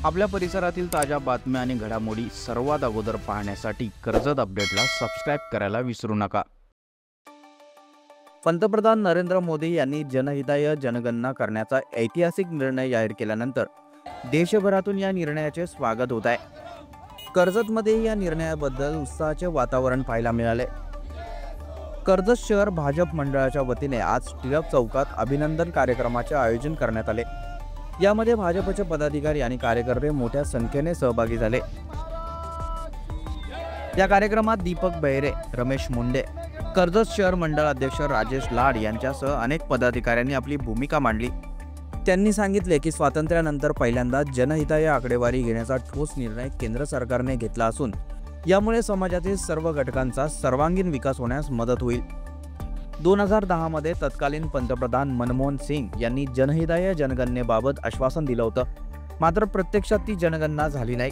आपल्या परिसरातील ताज्या बातम्या आणि घडामोडी सर्वात अगोदर पाहण्यासाठी कर्जत अपडेटला सबस्क्राइब करायला विसरू नका। पंतप्रधान नरेंद्र मोदी यांनी जनहिताय जनगणना करण्याचा ऐतिहासिक निर्णय जाहीर केल्यानंतर देशभरातून या निर्णयाचे स्वागत होत आहे। कर्जतमध्ये या निर्णयाबद्दल उत्साहाचे वातावरण पाहायला मिळाले। कर्जत शहर भाजप मंडळाच्या वतीने आज टिळक चौकात अभिनंदन कार्यक्रमाचे आयोजन करण्यात आले। यामध्ये भाजपचे पदाधिकारी आणि कार्यकर्ते मोठ्या संख्येने सहभागी झाले। या कार्यक्रमात दीपक बेहरे, रमेश मुंडे, कर्जत शहर मंडळ अध्यक्ष राजेश लाड यांच्यासह अनेक पदाधिकाऱ्यांनी आपली भूमिका मांडली। त्यांनी सांगितले की स्वातंत्र्यानंतर पहिल्यांदा जनहिताय आकडेवारी घेण्याचा ठोस निर्णय केंद्र सरकारने घेतला असून यामुळे समाजातील सर्व घटकांचा सर्वांगीण विकास होण्यास मदत होईल। 2010 मध्ये तत्कालीन पंतप्रधान मनमोहन सिंग यांनी जनहिताय जनगणनेबाबत आश्वासन दिलं होतं, मात्र प्रत्यक्षात ती जनगणना झाली नाही।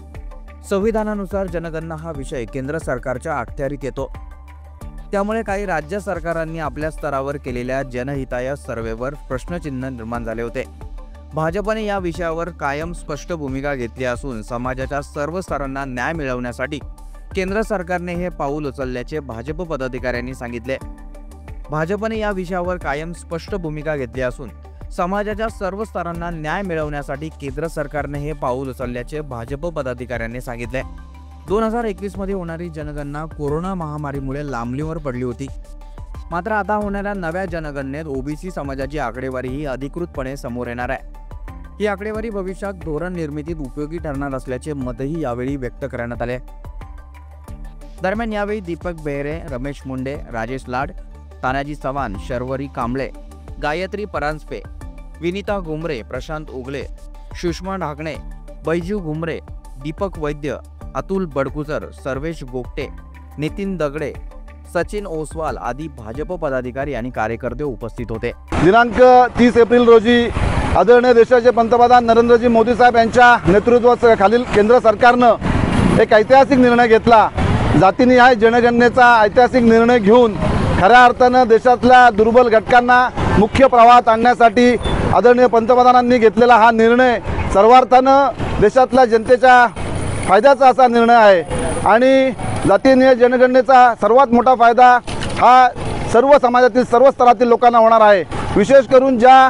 संविधानानुसार जनगणना हा विषय केंद्र सरकारच्या अखत्यारीत येतो, त्यामुळे काही राज्य सरकारांनी आपल्या स्तरावर केलेल्या जनहिताय सर्व्हेवर प्रश्नचिन्ह निर्माण झाले होते। भाजपने या विषयावर कायम स्पष्ट भूमिका घेतली असून समाजाच्या सर्व स्तरांना न्याय मिळवण्यासाठी केंद्र सरकारने हे पाऊल उचलल्याचे भाजप पदाधिकाऱ्यांनी सांगितले। भाजपने या विषयावर कायम स्पष्ट भूमिका घेतली असून समाजाच्या सर्व स्तरांना न्याय मिळवण्यासाठी केंद्र सरकारने हे पाऊल उचलल्याचे भाजप पदाधिकाऱ्यांनी सांगितले। 2021 मध्ये होणारी जनगणना कोरोना महामारीमुळे लांबणीवर पडली होती, मात्र आता होणाऱ्या नव्या जनगणनेत ओबीसी समाजाची आकडेवारी ही अधिकृतपणे समोर येणार आहे। ही आकडेवारी भविष्यात धोरण निर्मितीत उपयोगी ठरणार असल्याचे मतही यावेळी व्यक्त करण्यात आले। दरम्यान यावेळी दीपक बेहरे, रमेश मुंडे, राजेश लाड, तानाजी चव्हाण, शर्वरी कांबळे, गायत्री परांजपे, विनीता घुमरे, प्रशांत उगले, सुषमा ढाकणे, बैजू घुमरे, दीपक वैद्य, अतुल बडकुसर, सर्वेश गोगटे, नितीन दगडे, सचिन ओसवाल आदी भाजप पदाधिकारी आणि कार्यकर्ते उपस्थित होते। दिनांक 30 एप्रिल रोजी आदरणीय देशाचे पंतप्रधान नरेंद्रजी मोदी साहेब यांच्या नेतृत्वाखालील केंद्र सरकारनं एक ऐतिहासिक निर्णय घेतला। जातीनिहाय जनगणनेचा ऐतिहासिक निर्णय घेऊन खऱ्या अर्थानं देशातल्या दुर्बल घटकांना मुख्य प्रवाहात आणण्यासाठी आदरणीय पंतप्रधानांनी घेतलेला हा निर्णय सर्वार्थानं देशातल्या जनतेच्या फायद्याचा असा निर्णय आहे आणि जातीनिहाय जनगणनेचा सर्वात मोठा फायदा हा सर्व समाजातील सर्व स्तरातील लोकांना होणार आहे। विशेष करून ज्या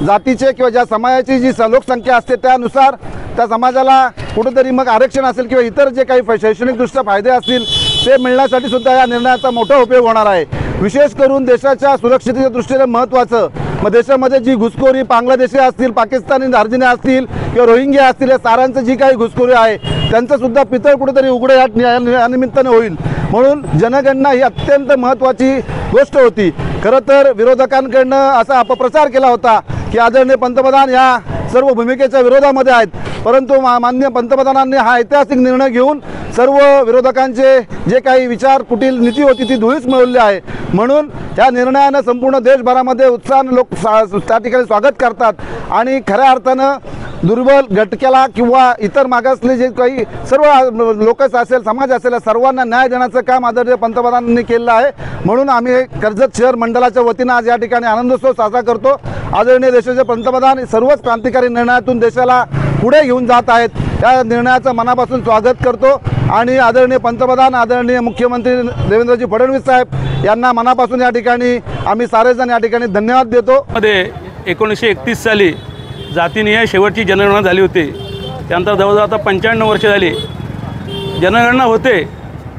जातीचे किंवा ज्या समाजाची जी लोकसंख्या असते त्यानुसार त्या समाजाला कुठेतरी मग आरक्षण असेल किंवा इतर जे काही शैक्षणिकदृष्ट्या फायदे असतील ते मिळण्यासाठी सुद्धा या निर्णयाचा मोठा उपयोग होणार आहे। विशेष करून देशाच्या सुरक्षिततेच्या दृष्टीने महत्त्वाचं मग देशामध्ये जी घुसखोरी बांगलादेशी असतील, पाकिस्तानी धार्जिने असतील किंवा रोहिंग्या असतील, या सारांचं जी काही घुसखोरी आहे त्यांचं सुद्धा पितळ कुठेतरी उघडं या निमित्ताने होईल। म्हणून जनगणना ही अत्यंत महत्त्वाची गोष्ट होती। खरं तर विरोधकांकडनं असा अपप्रचार केला होता की आदरणीय पंतप्रधान या सर्व भूमिकेच्या विरोधामध्ये आहेत, परंतु माननीय पंतप्रधानांनी हा ऐतिहासिक निर्णय घेऊन सर्व विरोधकांचे जे काही विचार कुटील नीती होती ती धुळीस मिळवली आहे। म्हणून या निर्णयानं संपूर्ण देशभरामध्ये उत्साहाने लोक त्या ठिकाणी स्वागत करतात आणि खऱ्या अर्थानं दुर्बल घटकाला किंवा इतर मागासले जे काही सर्व लोक असेल, समाज असेल, सर्वांना न्याय देण्याचं काम आदरणीय पंतप्रधानांनी केलं आहे। म्हणून आम्ही कर्जत शहर मंडळाच्या वतीनं आज या ठिकाणी आनंदोत्सव साजरा करतो। आदरणीय देशाचे पंतप्रधान सर्वच क्रांतिकारी निर्णयातून देशाला पुढे घेऊन जात आहेत, या निर्णयाचं मनापासून स्वागत करतो आणि आदरणीय पंतप्रधान आदरणीय मुख्यमंत्री देवेंद्रजी फडणवीस साहेब यांना मनापासून या ठिकाणी आम्ही सारेजण या ठिकाणी धन्यवाद देतो। 1931 साली जातीनिहाय शेवटची जनगणना झाली होती। त्यानंतर जवळजवळ आता 95 वर्षे झाली जनगणना होते,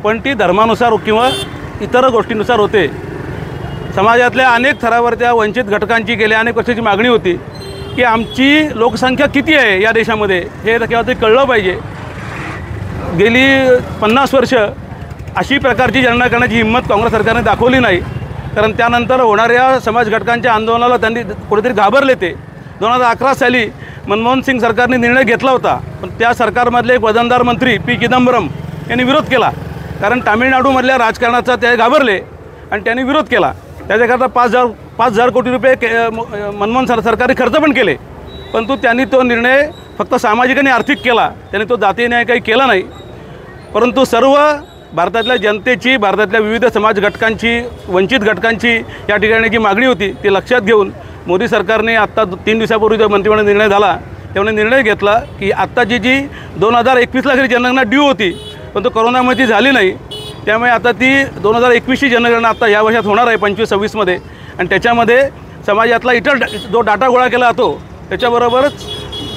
पण ती धर्मानुसार किंवा इतर गोष्टींनुसार होते। समाजातल्या अनेक थरावरच्या वंचित घटकांची गेल्या अनेक वर्षाची मागणी होती की आमची लोकसंख्या किती आहे या देशामध्ये हे केव्हा तरी कळलं पाहिजे। गेली 50 वर्ष अशी प्रकारची जनगणना करण्याची हिंमत काँग्रेस सरकारने दाखवली नाही, कारण त्यानंतर होणाऱ्या समाज घटकांच्या आंदोलनाला त्यांनी कुठेतरी घाबरले ते। 2011 साली मनमोहन सिंग सरकारने निर्णय घेतला होता, पण त्या सरकारमधले एक वजनदार मंत्री पी चिदंबरम यांनी विरोध केला, कारण तामिळनाडूमधल्या राजकारणाचा ते घाबरले आणि त्यांनी विरोध केला। त्याच्याकरता 5,000 कोटी रुपये मनमोहन सरकारने खर्च पण केले, परंतु त्यांनी तो निर्णय फक्त सामाजिक आणि आर्थिक केला, त्यांनी तो जातीय न्याय काही केला नाही। परंतु सर्व भारतातल्या जनतेची, भारतातल्या विविध समाज घटकांची, वंचित घटकांची या ठिकाणी जी मागणी होती ती लक्षात घेऊन मोदी सरकारने आत्ता 3 दिवसापूर्वी जो मंत्रिमंडळ निर्णय झाला त्यामुळे निर्णय घेतला की आत्ताची जी 2021ला खरी जनगणना ड्यू होती, पण तो कोरोनामुळे ती झाली नाही, त्यामुळे आता ती 2021ची जनगणना आता या वर्षात होणार आहे 25-26मध्ये. आणि त्याच्यामध्ये समाजातला इतर जो डाटा गोळा केला जातो त्याच्याबरोबरच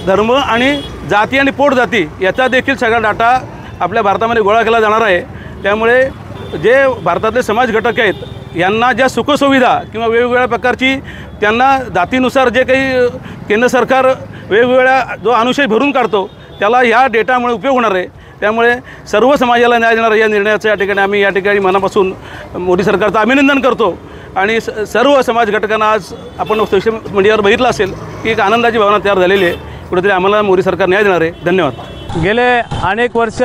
धर्म आणि जाती आणि पोटजाती याचा देखील सगळा डाटा आपल्या भारतामध्ये गोळा केला जाणार आहे. त्यामुळे जे भारतातले समाज घटक आहेत यांना ज्या सुखसुविधा किंवा वेगवेगळ्या प्रकारची त्यांना जातीनुसार जे काही केंद्र सरकार वेगवेगळ्या जो अनुशय भरून काढतो त्याला ह्या डेटामुळे उपयोग होणार आहे. त्यामुळे सर्व समाजाला न्याय देणारा या निर्णयाचं या ठिकाणी आम्ही या ठिकाणी मनापासून मोदी सरकारचं अभिनंदन करतो. आणि सर्व समाज घटकांना आज आपण सोशल मीडियावर बघितलं असेल की एक आनंदाची भावना तयार झालेली आहे. कुठेतरी आम्हाला मोदी सरकार न्याय देणार आहे. धन्यवाद. गेले अनेक वर्ष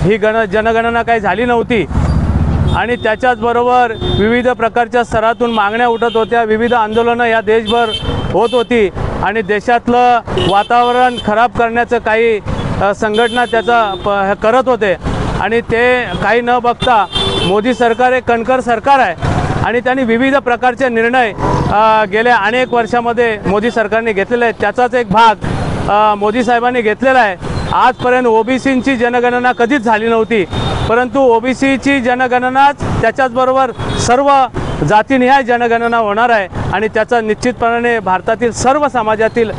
ही जनगणना काही झाली नव्हती आणि त्याच्याचबरोबर विविध प्रकारच्या स्तरातून मागण्या उठत होत्या, विविध आंदोलनं या देशभर होत होती आणि देशातलं वातावरण खराब करण्याचं काही संघटना त्याचा करत होते. आणि ते काही न बघता मोदी सरकार एक कणखर सरकार आहे आणि त्यांनी विविध प्रकारचे निर्णय गेल्या अनेक वर्षामध्ये मोदी सरकारने घेतलेले आहेत. त्याचाच एक भाग मोदी साहेबांनी घेतलेला आहे. आजपर्यंत ओबीसींची जनगणना कधीच झाली नव्हती, परंतु ओबीसीची जनगणनाच त्याच्याचबरोबर सर्व जातीनिहाय जनगणना होणार आहे आणि त्याचा निश्चितपणाने भारतातील सर्व समाजातील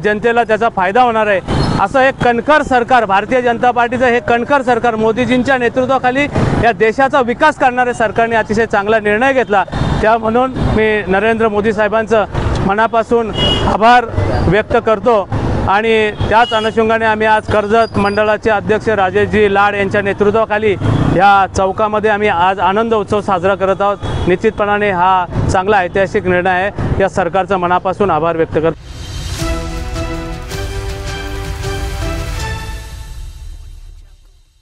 जनतेला त्याचा फायदा होणार आहे. असं एक कणखर सरकार, भारतीय जनता पार्टीचं हे कणखर सरकार, मोदीजींच्या नेतृत्वाखाली या देशाचा विकास करणाऱ्या सरकारने अतिशय चांगला निर्णय घेतला. त्या म्हणून मी नरेंद्र मोदी साहेबांचं मनापासून आभार व्यक्त करतो. आणि त्याच अनुषंगाने आम्ही आज कर्जत मंडळाचे अध्यक्ष राजेशजी लाड यांच्या नेतृत्वाखाली ह्या चौकामध्ये आम्ही आज आनंद उत्सव साजरा करत आहोत. निश्चितपणाने हा चांगला ऐतिहासिक निर्णय आहे. या सरकारचा मनापासून आभार व्यक्त करतो.